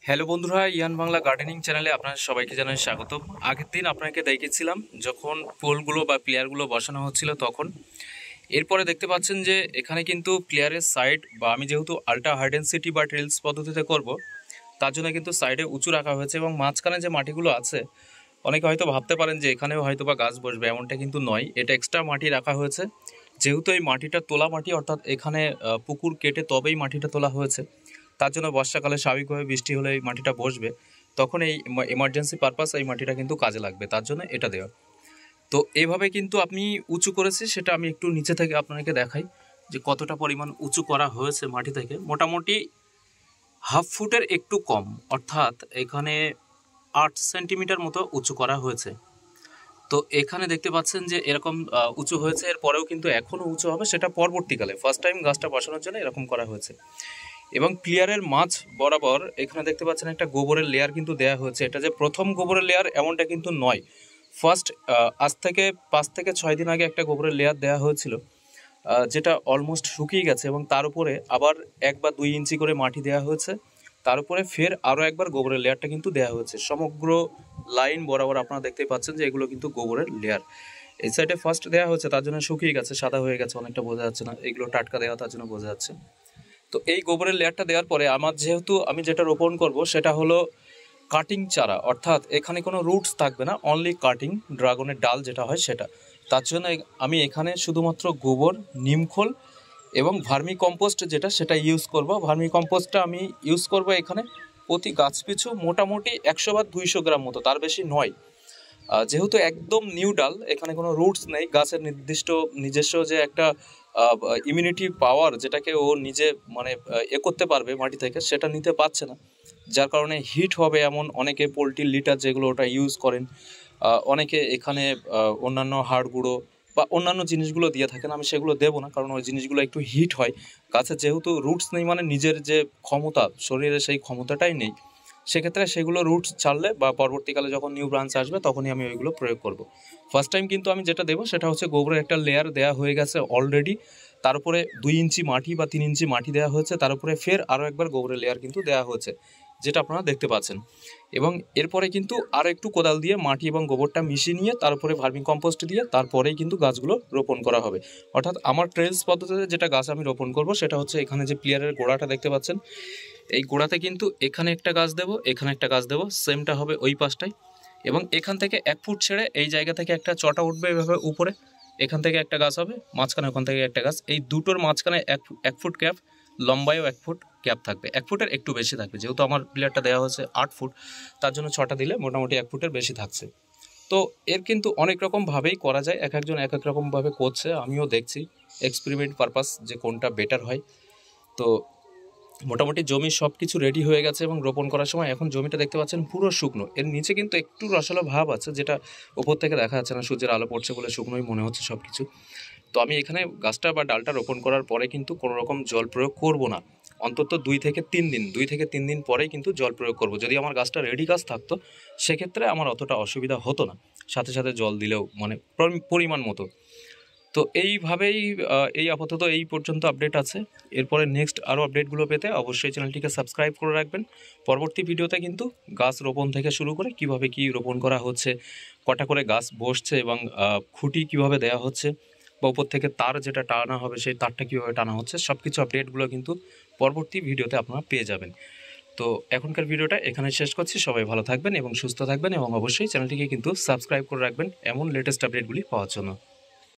Hello বন্ধুরা, ইয়ান Bangla gardening চ্যানেলে আপনাদের সবাইকে জানাই স্বাগতম। আগের দিন আপনাকে দেখিয়েছিলাম যখন পোলগুলো বা প্লেয়ারগুলো বসানো হচ্ছিল তখন। এরপরে দেখতে পাচ্ছেন যে এখানে কিন্তু প্লেয়ারের সাইড বা আমি যেহেতু আল্ট্রা হাই ডেনসিটি বা ট্রেলস পদ্ধতিতে করব, তার জন্য কিন্তু সাইডে উঁচু রাখা হয়েছে এবং মাঝখানে যে মাটিগুলো আছে অনেকে হয়তো ভাবতে পারেন যে এখানেও হয়তো বা গাছ বসবে, এমনটা কিন্তু নয়। এটা এক্সট্রা মাটি রাখা হয়েছে, যেহেতু এই মাটিটা তোলা মাটি, অর্থাৎ এখানে পুকুর কেটে তবেই মাটিটা তোলা হয়েছে। তার জন্য বর্ষাকালে স্বাভাবিকভাবে বৃষ্টি হলে এই মাটিটা বসবে, তখন এই এমার্জেন্সি পারপাস এই মাটিটা কিন্তু কাজে লাগবে, তার জন্য এটা দেওয়া। তো এইভাবে কিন্তু আপনি উঁচু করেছি, সেটা আমি একটু নিচে থেকে আপনাকে দেখাই যে কতটা পরিমাণ উঁচু করা হয়েছে। মাটি থেকে মোটামুটি হাফ ফুটের একটু কম, অর্থাৎ এখানে 8 সেন্টিমিটার মতো উঁচু করা হয়েছে। তো এখানে দেখতে পাচ্ছেন যে এরকম উঁচু হয়েছে, এরপরেও কিন্তু এখনও উঁচু হবে, সেটা পরবর্তীকালে। ফার্স্ট টাইম গাছটা বসানোর জন্য এরকম করা হয়েছে। এবং প্লেয়ারের মাঝ বরাবর এখানে দেখতে পাচ্ছেন একটা গোবরের লেয়ার কিন্তু দেওয়া হয়েছে। এটা যে প্রথম গোবরের লেয়ার এমনটা কিন্তু নয়। ফার্স্ট আজ থেকে 5 থেকে 6 দিন আগে একটা গোবরের লেয়ার দেওয়া হয়েছিল, যেটা অলমোস্ট শুকিয়ে গেছে, এবং তার উপরে আবার 1 বা 2 ইঞ্চি করে মাটি দেওয়া হয়েছে। তার উপরে ফের আরও একবার গোবরের লেয়ারটা কিন্তু দেওয়া হয়েছে। সমগ্র লাইন বরাবর আপনারা দেখতেই পাচ্ছেন যে এগুলো কিন্তু গোবরের লেয়ার। এই সাইডে ফার্স্ট দেওয়া হয়েছে, তার জন্য শুকিয়ে গেছে, সাদা হয়ে গেছে, অনেকটা বোঝা যাচ্ছে না। এগুলো টাটকা দেওয়া, তার জন্য বোঝা যাচ্ছে। তো এই গোবরের লেয়ারটা দেওয়ার পরে আমার যেহেতু আমি যেটা রোপণ করব সেটা হলো কাটিং চারা, অর্থাৎ এখানে কোনো রুটস থাকবে না, অনলি কাটিং, ড্রাগনের ডাল যেটা হয় সেটা। তার জন্য আমি এখানে শুধুমাত্র গোবর, নিমখোল এবং ভার্মি কম্পোস্ট যেটা, সেটা ইউজ করব। ভার্মি কম্পোস্টটা আমি ইউজ করব এখানে প্রতি গাছ পিছু মোটামুটি 100 বা 200 গ্রাম মতো, তার বেশি নয়। যেহেতু একদম নিউ ডাল, এখানে কোনো রুটস নেই, গাছের নিজস্ব যে একটা ইমিউনিটি পাওয়ার, যেটাকে ও নিজে মানে করতে পারবে মাটি থেকে, সেটা নিতে পারছে না। যার কারণে হিট হবে এমন অনেকে পোলট্রির লিটার যেগুলো ওটা ইউজ করেন, অনেকে এখানে অন্যান্য হাড় গুঁড়ো বা অন্যান্য জিনিসগুলো দিয়ে থাকেন। আমি সেগুলো দেবো না, কারণ ওই জিনিসগুলো একটু হিট হয়। গাছের যেহেতু রুটস নেই, মানে নিজের যে ক্ষমতা, শরীরে সেই ক্ষমতাটাই নেই, সেক্ষেত্রে সেগুলো রুটস ছাড়লে বা পরবর্তীকালে যখন নিউ ব্রাঞ্চ আসবে তখনই আমি ওইগুলো প্রয়োগ করব। ফার্স্ট টাইম কিন্তু আমি যেটা দেবো সেটা হচ্ছে গোবরের একটা লেয়ার দেওয়া হয়ে গেছে অলরেডি, তার উপরে 2 ইঞ্চি মাটি বা 3 ইঞ্চি মাটি দেওয়া হয়েছে, তার উপরে ফের আরও একবার গোবরের লেয়ার কিন্তু দেওয়া হয়েছে, যেটা আপনারা দেখতে পাচ্ছেন। এবং এরপরে কিন্তু আরও একটু কোদাল দিয়ে মাটি এবং গোবরটা মিশিয়ে নিয়ে তারপরে ভার্মি কম্পোস্ট দিয়ে তারপরেই কিন্তু গাছগুলো রোপণ করা হবে। অর্থাৎ আমার ট্রেলস পদ্ধতিতে যেটা গাছ আমি রোপণ করব সেটা হচ্ছে এখানে যে প্লেয়ারের গোড়াটা দেখতে পাচ্ছেন, এই গোড়াতে কিন্তু এখানে একটা গাছ দেবো, এখানে একটা গাছ দেবো, সেমটা হবে ওই পাশটায়। এবং এখান থেকে 1 ফুট ছেড়ে এই জায়গা থেকে একটা চটা উঠবে এভাবে উপরে, এখান থেকে একটা গাছ হবে, মাঝখানে ওখান থেকে একটা গাছ, এই দুটোর মাঝখানে 1 ফুট গ্যাপ, লম্বায়ও 1 ফুট গ্যাপ থাকবে। 1 ফুটের একটু বেশি থাকবে, যেহেতু আমার প্লেয়ারটা দেওয়া হয়েছে 8 ফুট, তার জন্য 6টা দিলে মোটামুটি 1 ফুটের বেশি থাকছে। তো এর কিন্তু অনেক রকমভাবেই করা যায়, এক একজন এক এক রকমভাবে করছে, আমিও দেখছি এক্সপেরিমেন্ট পারপাস যে কোনটা বেটার হয়। তো মোটামুটি জমি সব কিছু রেডি হয়ে গেছে এবং রোপণ করার সময় এখন জমিটা দেখতে পাচ্ছেন পুরো শুকনো, এর নিচে কিন্তু একটু রসালো ভাব আছে, যেটা ওপর থেকে দেখা যাচ্ছে না, সূর্যের আলো পড়ছে বলে শুকনোই মনে হচ্ছে সব কিছু। তো আমি এখানে গাছটা বা ডালটা রোপণ করার পরে কিন্তু কোনো রকম জল প্রয়োগ করব না, অন্তত 2 থেকে 3 দিন পরেই কিন্তু জল প্রয়োগ করব। যদি আমার গাছটা রেডি গাছ থাকতো সেক্ষেত্রে আমার অতটা অসুবিধা হতো না, সাথে সাথে জল দিলেও মানে পরিমাণ মতো। তো এইভাবেই এই আপাতত এই পর্যন্ত আপডেট আছে। এরপরে নেক্সট আরও আপডেটগুলো পেতে অবশ্যই চ্যানেলটিকে সাবস্ক্রাইব করে রাখবেন। পরবর্তী ভিডিওতে কিন্তু গাছ রোপণ থেকে শুরু করে কিভাবে কি রোপণ করা হচ্ছে, কটা করে গাছ বসছে এবং খুঁটি কিভাবে দেওয়া হচ্ছে, বা উপর থেকে তার যেটা টানা হবে সেই তারটা কীভাবে টানা হচ্ছে, সব কিছু আপডেটগুলো কিন্তু পরবর্তী ভিডিওতে আপনারা পেয়ে যাবেন। তো এখনকার ভিডিওটা এখানে শেষ করছি। সবাই ভালো থাকবেন এবং সুস্থ থাকবেন, এবং অবশ্যই চ্যানেলটিকে কিন্তু সাবস্ক্রাইব করে রাখবেন এমন লেটেস্ট আপডেটগুলি পাওয়ার জন্য।